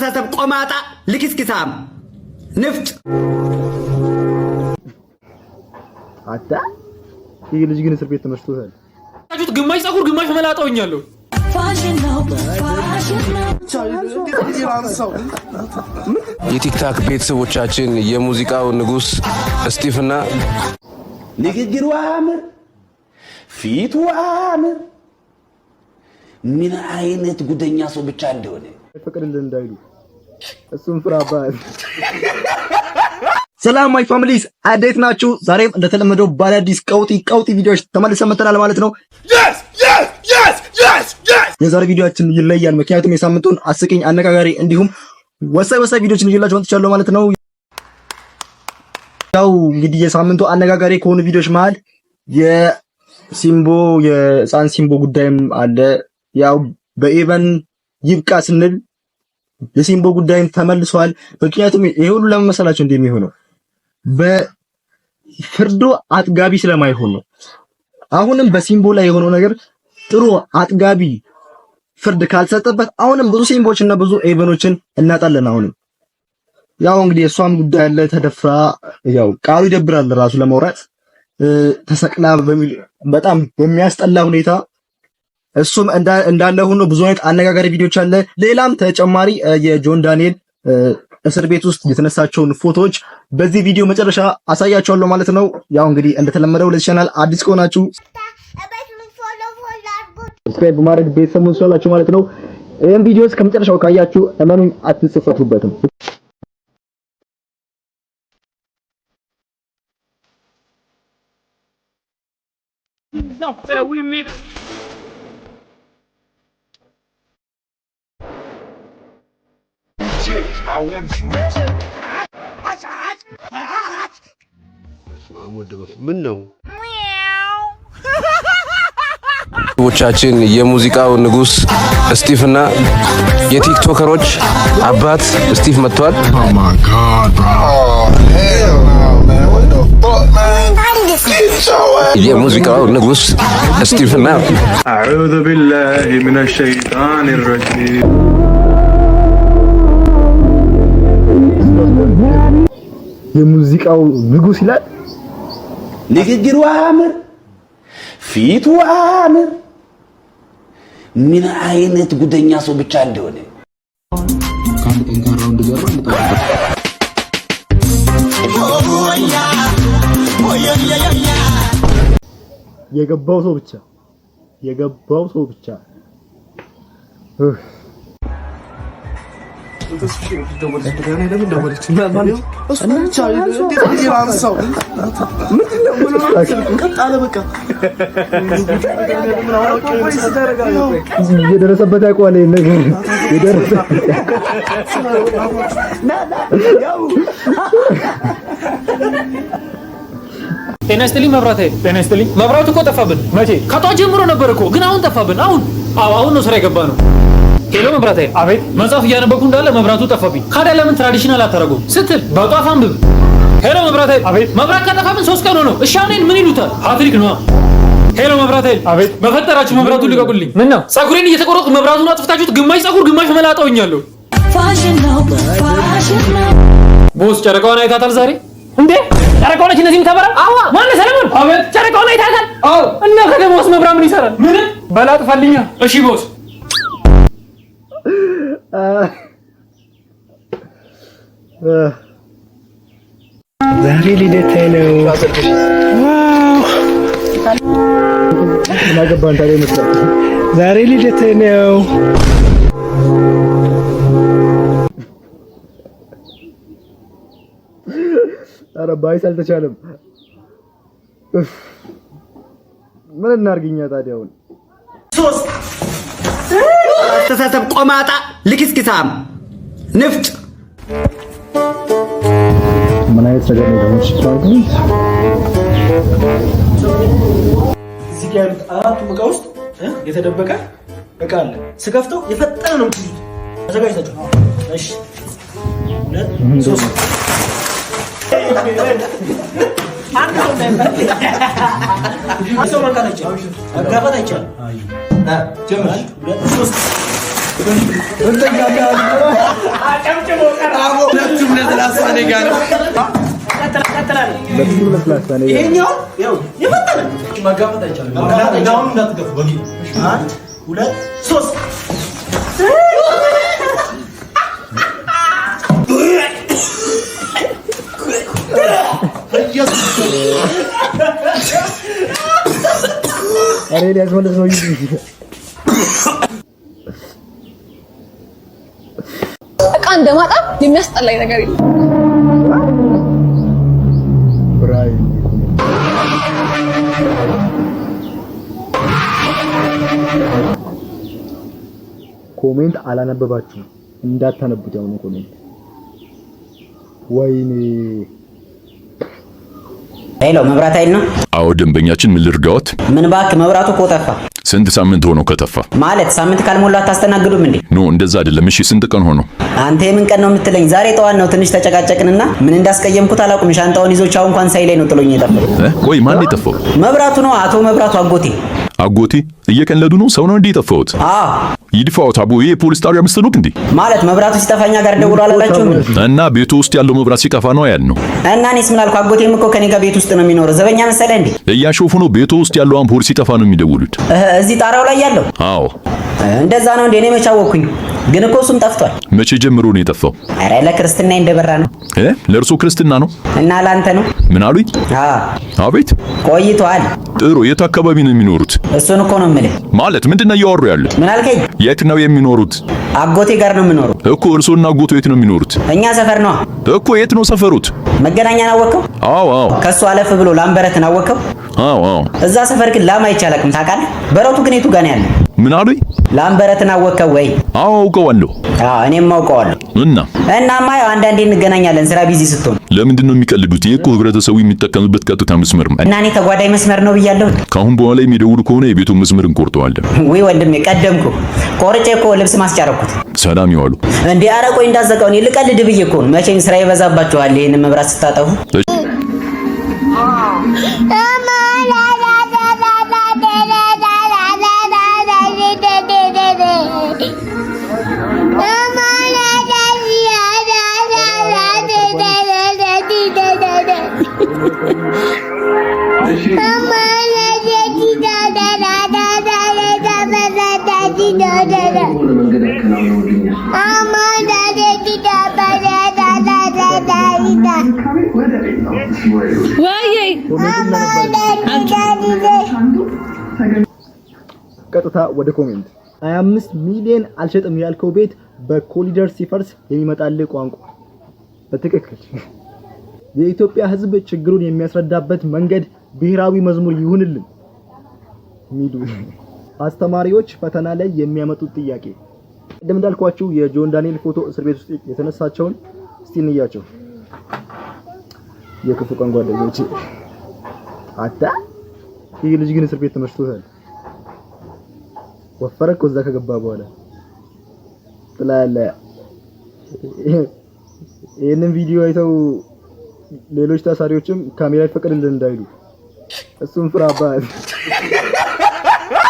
አስተሳሰብ ቆማጣ ልክስክሳም ንፍጥ አታ ይሄ ልጅ ግን እስር ቤት ተመስቶታል። አጁት ግማሽ ጸጉር ግማሽ መላጣውኛለሁ። የቲክታክ ቤተሰቦቻችን የሙዚቃው ንጉስ ስቲፍና ንግግሩ አምር ፊቱ አምር ምን አይነት ጉደኛ ሰው ብቻ እንደሆነ ፈቅድልን እንዳይሉ እሱም ፍራባል። ሰላም ማይ ፋሚሊስ እንዴት ናችሁ? ዛሬም እንደተለመደው በአዲስ ቀውጢ ቪዲዮዎች ተመልሰን መጥተናል ማለት ነው። የዛሬ ቪዲዮአችን ይለያል፣ ምክንያቱም የሳምንቱን አስቂኝ አነጋጋሪ እንዲሁም ወሳኝ ቪዲዮችን ይዤላችሁ መጥቻለሁ ማለት ነው። ያው እንግዲህ የሳምንቱ አነጋጋሪ ከሆኑ ቪዲዮዎች መሃል የህፃን ሲምቦ ጉዳይም አለ። ያው በኢቨን ይብቃ ስንል የሲምቦ ጉዳይም ተመልሷል። ምክንያቱም ይሄ ሁሉ ለመመሰላችሁ እንደሚሆነው በፍርዶ አጥጋቢ ስለማይሆን ነው። አሁንም በሲምቦ ላይ የሆነው ነገር ጥሩ አጥጋቢ ፍርድ ካልሰጠበት አሁንም ብዙ ሲምቦች እና ብዙ ኤቨኖችን እናጣለን። አሁንም ያው እንግዲህ እሷም ጉዳይ አለ። ተደፍራ ያው ቃሉ ይደብራል ራሱ ለማውራት ተሰቅላ በሚል በጣም በሚያስጠላ ሁኔታ እሱም እንዳለ ሆኖ ብዙ አይነት አነጋጋሪ ቪዲዮዎች አለ። ሌላም ተጨማሪ የጆን ዳንኤል እስር ቤት ውስጥ የተነሳቸውን ፎቶዎች በዚህ ቪዲዮ መጨረሻ አሳያችኋለሁ ማለት ነው። ያው እንግዲህ እንደተለመደው ለዚህ ቻናል አዲስ ከሆናችሁ ሰብስክራይብ በማድረግ ቤተሰቡን ሰላችሁ ማለት ነው። ይሄን ቪዲዮ እስከ መጨረሻው ካያችሁ እመኑኝ አትጽፈቱበትም። ምን ነው ቤተሰቦቻችን የሙዚቃው ንጉስ ስቲፍና የቲክቶከሮች አባት ስቲፍ መጥቷል። የሙዚቃው ንጉስ ስቲፍና አዑዙ ቢላሂ ሚነሽ ሸይጣኒ ረጂም የሙዚቃው ንጉስ ይላል። ንግግሩ አምር ፊቱ አምር ምን አይነት ጉደኛ ሰው ብቻ እንደሆነ ካንተ ጠንካራው እንደዘራ የገባው ሰው ብቻ የደረሰበት ያውቀዋል ነገር ጤና ይስጥልኝ መብራቴ። ጤና ይስጥልኝ። መብራቱ እኮ ጠፋብን። መቼ? ከጧት ጀምሮ ነበር እኮ ግን አሁን ጠፋብን። አሁን ነው ስራ የገባ ነው። ሄሎ መብራቴ። አቤት። መጽሐፍ እያነበብኩ እንዳለ መብራቱ ጠፋብኝ። ካዳ ለምን ትራዲሽናል አታረጉም ስትል በጧፍ አንብብ። ሄሎ መብራቴ። አቤት። መብራት ከጠፋብን 3 ቀን ሆነው። እሺ አሁን ምን ይሉታል? ሃትሪክ ነው። ሄሎ መብራቴ። አቤት። በፈጠራችሁ መብራቱን ልቀቁልኝ። ምን ነው? ፀጉሬን እየተቆረጥኩ መብራቱን አጥፍታችሁት ግማሽ ፀጉር ግማሽ መላጣውኛለሁ። ቦስ ጨረቃዋን አይታታል ዛሬ? እንዴ ጨረቃው ነች እነዚህም ተበራ? አዋ ማን ሰለሞን? አቤት። ጨረቃውን አይታታል? አዎ። እና ከደሞስ መብራት ምን ይሰራል? ምን በላጥፋልኛ። እሺ ቦስ። ዛሬ ልደቴ ነው። ማገባን ታዲያ መስራት ዛሬ ልደቴ ነው። ኧረ ባይስ አልተቻለም። ምን እናርግኛ ታዲያ? አሁን አስተሳሰብ ቆማጣ ልክስክሳም ንፍጥ ምን አይነት ነገር ነው ደግሞ ሲባል እዚህ ጋር አራቱ ዕቃ ውስጥ የተደበቀ ዕቃ አለ። ስከፍተው የፈጠነ ነው የምትይዙት። ተዘጋጅታችሁ? እሺ 2 3 አንተ ሰው መንካት አይቻልም። አጋፋት አይቻልም። ጀምር 2 3 እቃ እንደማጣ የሚያስጠላኝ ነገር የለም። ኮሜንት አላነበባችሁም እንዳታነቡት ያው ነው ኮሜንት። ወይኔ ሄሎ መብራት ኃይል ነው? አዎ ደንበኛችን ምን ልርጋዎት? ምን ባክ መብራቱ እኮ ጠፋ። ስንት ሳምንት ሆኖ ከተፋ? ማለት ሳምንት ካልሞላ አታስተናግዱም እንዴ? ኖ እንደዛ አይደለም። እሺ ስንት ቀን ሆኖ? አንተ የምን ቀን ነው የምትለኝ? ዛሬ ጠዋት ነው። ትንሽ ተጨቃጨቅንና ምን እንዳስቀየምኩት አላውቅም። ሻንጣውን ይዞ ቻው እንኳን ሳይለኝ ነው ጥሎኝ የጠፋው። ቆይ ማን የጠፋው? መብራቱ ነው። አቶ መብራቱ አጎቴ። አጎቴ እየቀለዱ ነው? ሰው ነው እንዴ የጠፋውት? አዎ ይድፋውት። አቦ ይሄ ፖሊስ ጣቢያ መስሎክ እንዴ? ማለት መብራቱ ሲጠፋኛ ጋር ደውሎ አላላችሁም? እና ቤቱ ውስጥ ያለው መብራት ሲጠፋ ነው ያልነው። እና እኔስ ምን አልኩ? አጎቴም እኮ ከኔ ጋር ቤት ውስጥ ነው የሚኖረው። ዘበኛ መሰለህ እንዴ? እያሾፉ ነው። ቤቱ ውስጥ ያለው አምፖል ሲጠፋ ነው የሚደውሉት። እዚህ ጣራው ላይ ያለው? አዎ እንደዛ ነው እንዴ? እኔ መች አወኩኝ? ግን እኮ እሱም ጠፍቷል። መቼ ጀምሮ ነው የጠፋው? ኧረ ለክርስትና እንደበራ ነው። ለእርሶ ክርስትና ነው? እና ላንተ ነው? ምን አሉኝ? አቤት ቆይቷል። ጥሩ። የት አካባቢ ነው የሚኖሩት? እሱን እኮ ነው የምልህ። ማለት ምንድነው እያወሩ ያሉት? ምን አልከኝ? የት ነው የሚኖሩት? አጎቴ ጋር ነው የምኖረው እኮ። እርሶና አጎቴ የት ነው የሚኖሩት? እኛ ሰፈር ነው እኮ። የት ነው ሰፈሩት? መገናኛን አወቀው? አዎ አዎ። ከሱ አለፍ ብሎ ላምበረትን አወቀው? አዎ አዎ። እዛ ሰፈር ግን ላም አይቻልም ታውቃለህ? በረቱ ግን የቱ ጋር ነው ያለው? ምን አሉኝ? ላምበረትን አወቀው ወይ? አዎ አውቀዋለሁ። እኔም አውቀዋለሁ። እናማ ያው አንዳንዴ እንገናኛለን ስራ ቢዚ ስትሆን። ለምንድን ነው የሚቀልዱት? ይሄ እኮ ህብረተሰቡ የሚጠቀምበት ቀጥታ መስመር ነው። እና እኔ ተጓዳኝ መስመር ነው ብያለሁ። ካሁን በኋላ የሚደውሉ ከሆነ የቤቱን መስመር እንቆርጠዋለን። ወይ ወንድሜ ቀደምኩ። ቆርጬ እኮ ልብስ ማስጫረኩት። ሰላም ይዋሉ። እንዴ ኧረ ቆይ እንዳዘጋው። እኔ ልቀልድ ብዬ እኮ ነው። መቼም ስራ ይበዛባችኋል ይሄን መብራት ስታጠፉ። ቀጥታ ወደ ኮሜንት 25 ሚሊዮን አልሸጥም ያልከው ቤት በኮሊደር ሲፈርስ የሚመጣልህ ቋንቋ በትክክል የኢትዮጵያ ሕዝብ ችግሩን የሚያስረዳበት መንገድ ብሔራዊ መዝሙር ይሁንልን ሚዱ አስተማሪዎች ፈተና ላይ የሚያመጡት ጥያቄ ቅድም እንዳልኳችሁ የጆን ዳንኤል ፎቶ እስር ቤት ውስጥ የተነሳቸውን እስቲ እንያቸው። የክፉ ቀን ጓደኞች አታ ይህ ልጅ ግን እስር ቤት ተመሽቶታል። ወፈረ እኮ እዛ ከገባ በኋላ ጥላለ። ይሄንን ቪዲዮ አይተው ሌሎች ታሳሪዎችም ካሜራ ይፈቀድልን እንዳይሉ እሱም ፍራባት